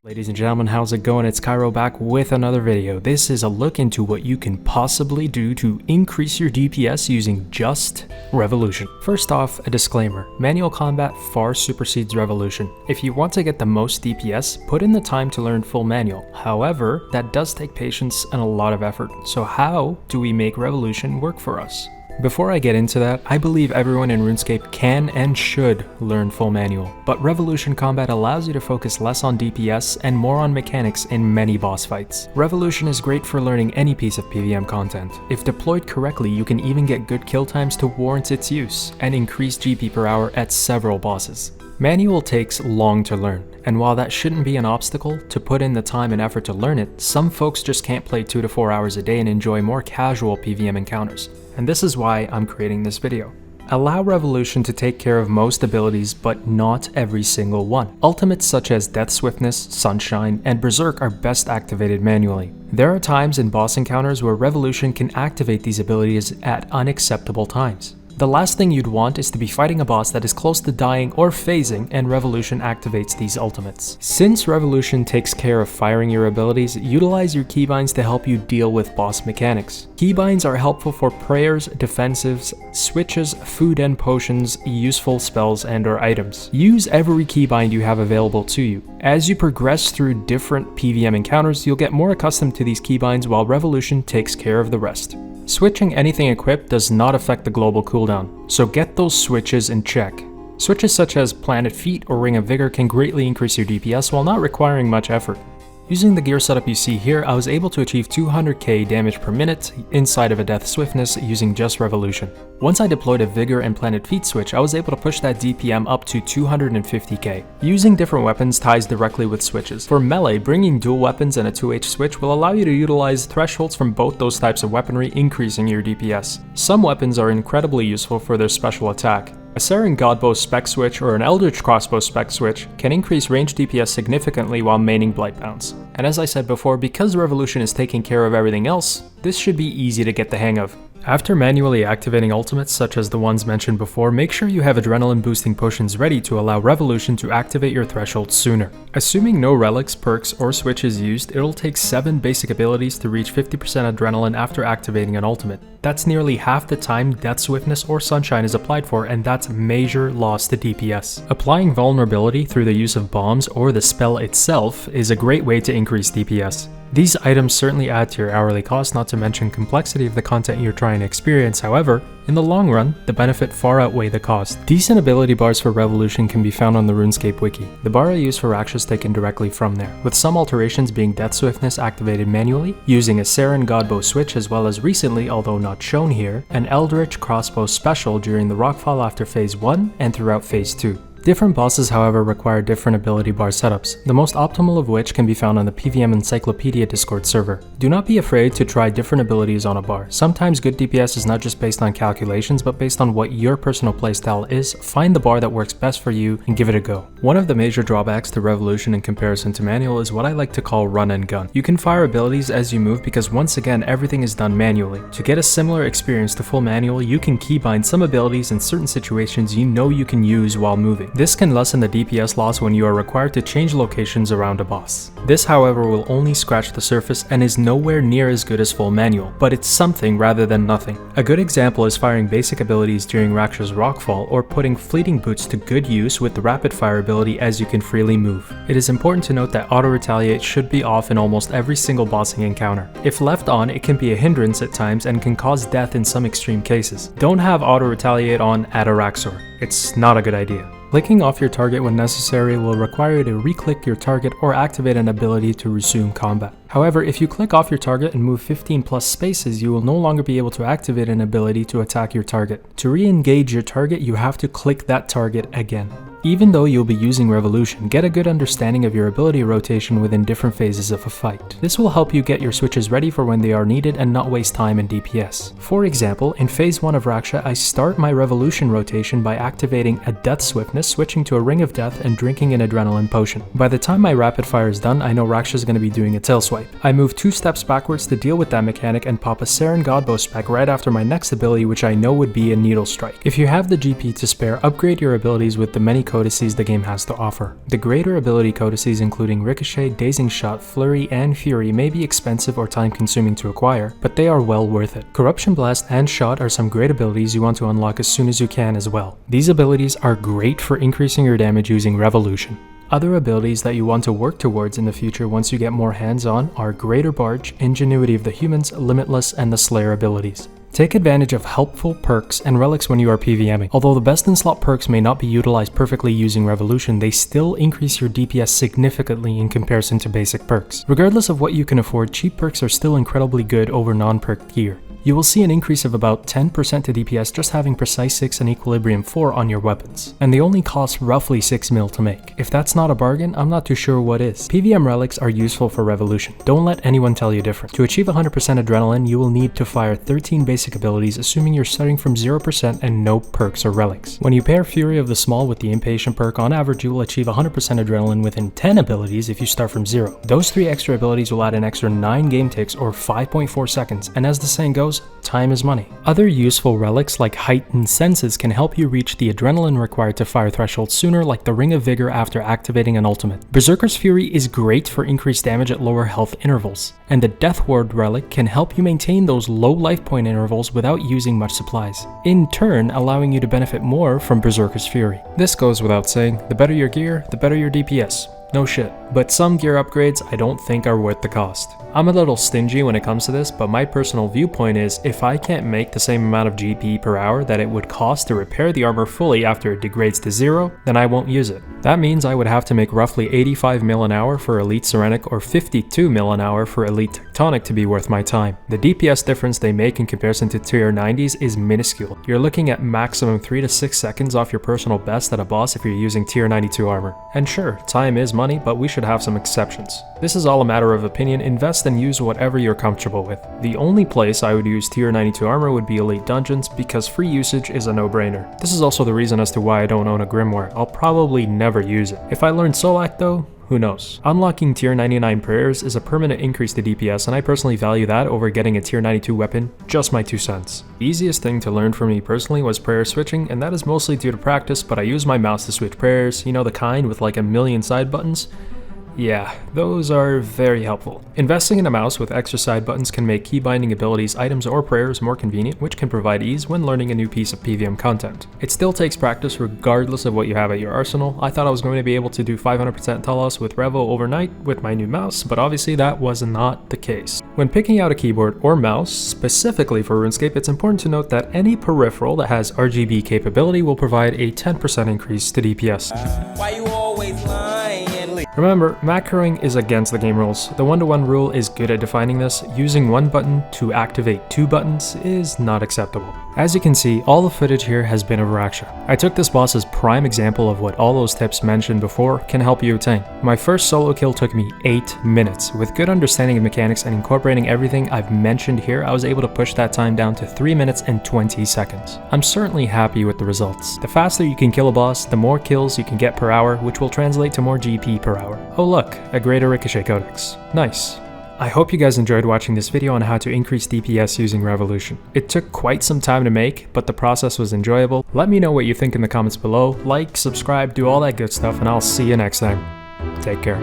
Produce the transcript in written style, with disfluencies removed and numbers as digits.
Ladies and gentlemen, how's it going? It's Cairo back with another video. This is a look into what you can possibly do to increase your DPS using just Revolution. First off, a disclaimer. Manual combat far supersedes Revolution. If you want to get the most DPS, put in the time to learn full manual. However, that does take patience and a lot of effort. So how do we make Revolution work for us? Before I get into that, I believe everyone in RuneScape can and should learn full manual, but Revolution combat allows you to focus less on DPS and more on mechanics in many boss fights. Revolution is great for learning any piece of PvM content. If deployed correctly, you can even get good kill times to warrant its use, and increase GP per hour at several bosses. Manual takes long to learn, and while that shouldn't be an obstacle to put in the time and effort to learn it, some folks just can't play 2 to 4 hours a day and enjoy more casual PvM encounters. And this is why I'm creating this video. Allow Revolution to take care of most abilities, but not every single one. Ultimates such as Death Swiftness, Sunshine, and Berserk are best activated manually. There are times in boss encounters where Revolution can activate these abilities at unacceptable times. The last thing you'd want is to be fighting a boss that is close to dying or phasing, and Revolution activates these ultimates. Since Revolution takes care of firing your abilities, utilize your Keybinds to help you deal with boss mechanics. Keybinds are helpful for prayers, defensives, switches, food and potions, useful spells and/or items. Use every Keybind you have available to you. As you progress through different PvM encounters, you'll get more accustomed to these Keybinds while Revolution takes care of the rest. Switching anything equipped does not affect the global cooldown, so get those switches in check. Switches such as Planet Feet or Ring of Vigor can greatly increase your DPS while not requiring much effort. Using the gear setup you see here, I was able to achieve 200k damage per minute inside of a Death Swiftness using just Revolution. Once I deployed a Vigor and Planet Feet switch, I was able to push that DPM up to 250k. Using different weapons ties directly with switches. For melee, bringing dual weapons and a 2H switch will allow you to utilize thresholds from both those types of weaponry, increasing your DPS. Some weapons are incredibly useful for their special attack. A Saren Godbow spec switch or an Eldritch Crossbow spec switch can increase range DPS significantly while maining Blightbounce. And as I said before, because Revolution is taking care of everything else, this should be easy to get the hang of. After manually activating ultimates such as the ones mentioned before, make sure you have adrenaline boosting potions ready to allow Revolution to activate your threshold sooner. Assuming no relics, perks, or switches used, it'll take 7 basic abilities to reach 50% adrenaline after activating an ultimate. That's nearly half the time Death Swiftness or Sunshine is applied for, and that's major loss to DPS. Applying vulnerability through the use of bombs or the spell itself is a great way to increase DPS. These items certainly add to your hourly cost, not to mention complexity of the content you're trying to experience. However, in the long run, the benefit far outweigh the cost. Decent ability bars for Revolution can be found on the RuneScape wiki. The bar I use for Raksha is taken directly from there, with some alterations being Death Swiftness activated manually, using a Saren Godbow switch, as well as recently, although not shown here, an Eldritch Crossbow special during the Rockfall after Phase 1 and throughout Phase 2. Different bosses, however, require different ability bar setups, the most optimal of which can be found on the PvM Encyclopedia Discord server. Do not be afraid to try different abilities on a bar. Sometimes good DPS is not just based on calculations, but based on what your personal playstyle is. Find the bar that works best for you and give it a go. One of the major drawbacks to Revolution in comparison to manual is what I like to call run and gun. You can fire abilities as you move because once again everything is done manually. To get a similar experience to full manual, you can keybind some abilities in certain situations you know you can use while moving. This can lessen the DPS loss when you are required to change locations around a boss. This, however, will only scratch the surface and is nowhere near as good as full manual, but it's something rather than nothing. A good example is firing basic abilities during Raksha's Rockfall, or putting Fleeting Boots to good use with the rapid fire ability as you can freely move. It is important to note that auto retaliate should be off in almost every single bossing encounter. If left on, it can be a hindrance at times and can cause death in some extreme cases. Don't have auto retaliate on at a Raxor. It's not a good idea. Clicking off your target when necessary will require you to re-click your target or activate an ability to resume combat. However, if you click off your target and move 15 plus spaces, you will no longer be able to activate an ability to attack your target. To re-engage your target, you have to click that target again. Even though you'll be using Revolution, get a good understanding of your ability rotation within different phases of a fight. This will help you get your switches ready for when they are needed and not waste time in DPS. For example, in Phase 1 of Raksha, I start my Revolution rotation by activating a Death Swiftness, switching to a Ring of Death, and drinking an Adrenaline Potion. By the time my rapid fire is done, I know Raksha is going to be doing a tail swipe. I move 2 steps backwards to deal with that mechanic and pop a Saren Godbow spec right after my next ability, which I know would be a Needle Strike. If you have the GP to spare, upgrade your abilities with the many codices the game has to offer. The greater ability codices including Ricochet, Dazing Shot, Flurry, and Fury may be expensive or time consuming to acquire, but they are well worth it. Corruption Blast and Shot are some great abilities you want to unlock as soon as you can as well. These abilities are great for increasing your damage using Revolution. Other abilities that you want to work towards in the future once you get more hands-on are Greater Barge, Ingenuity of the Humans, Limitless, and the Slayer abilities. Take advantage of helpful perks and relics when you are PvMing. Although the best in slot perks may not be utilized perfectly using Revolution, they still increase your DPS significantly in comparison to basic perks. Regardless of what you can afford, cheap perks are still incredibly good over non-perked gear. You will see an increase of about 10% to DPS just having Precise 6 and Equilibrium 4 on your weapons, and they only cost roughly 6 mil to make. If that's not a bargain, I'm not too sure what is. PvM relics are useful for Revolution. Don't let anyone tell you different. To achieve 100% adrenaline, you will need to fire 13 basic abilities, assuming you're starting from 0% and no perks or relics. When you pair Fury of the Small with the Impatient perk, on average you will achieve 100% adrenaline within 10 abilities if you start from 0. Those 3 extra abilities will add an extra 9 game ticks or 5.4 seconds, and as the saying goes, time is money. Other useful relics like Heightened Senses can help you reach the adrenaline required to fire thresholds sooner, like the Ring of Vigor after activating an ultimate. Berserker's Fury is great for increased damage at lower health intervals, and the Death Ward relic can help you maintain those low life point intervals without using much supplies, in turn allowing you to benefit more from Berserker's Fury. This goes without saying, the better your gear, the better your DPS. No shit. But some gear upgrades I don't think are worth the cost. I'm a little stingy when it comes to this, but my personal viewpoint is if I can't make the same amount of GP per hour that it would cost to repair the armor fully after it degrades to 0, then I won't use it. That means I would have to make roughly 85 mil an hour for Elite Serenic or 52 mil an hour for Elite Tectonic to be worth my time. The DPS difference they make in comparison to tier 90s is minuscule. You're looking at maximum 3 to 6 seconds off your personal best at a boss if you're using tier 92 armor. And sure, time is money, but we should have some exceptions. This is all a matter of opinion. Invest and use whatever you're comfortable with. The only place I would use tier 92 armor would be Elite Dungeons because free usage is a no-brainer. This is also the reason as to why I don't own a Grimoire. I'll probably never use it. If I learn Solak though, who knows? Unlocking tier 99 prayers is a permanent increase to DPS, and I personally value that over getting a tier 92 weapon, just my 2 cents. The easiest thing to learn for me personally was prayer switching, and that is mostly due to practice, but I use my mouse to switch prayers, you know, the kind with like a million side buttons? Yeah, those are very helpful. Investing in a mouse with extra side buttons can make key binding abilities, items, or prayers more convenient, which can provide ease when learning a new piece of PvM content. It still takes practice regardless of what you have at your arsenal. I thought I was going to be able to do 500% Talos with Revo overnight with my new mouse, but obviously that was not the case. When picking out a keyboard or mouse, specifically for RuneScape, it's important to note that any peripheral that has RGB capability will provide a 10% increase to DPS. Why you always lying? Remember, macroing is against the game rules. The 1-to-1 rule is good at defining this. Using one button to activate 2 buttons is not acceptable. As you can see, all the footage here has been of Raksha. I took this boss as prime example of what all those tips mentioned before can help you attain. My first solo kill took me 8 minutes. With good understanding of mechanics and incorporating everything I've mentioned here, I was able to push that time down to 3 minutes and 20 seconds. I'm certainly happy with the results. The faster you can kill a boss, the more kills you can get per hour, which will translate to more GP per hour. Oh look, a greater Ricochet Codex. Nice. I hope you guys enjoyed watching this video on how to increase DPS using Revolution. It took quite some time to make, but the process was enjoyable. Let me know what you think in the comments below. Like, subscribe, do all that good stuff, and I'll see you next time. Take care.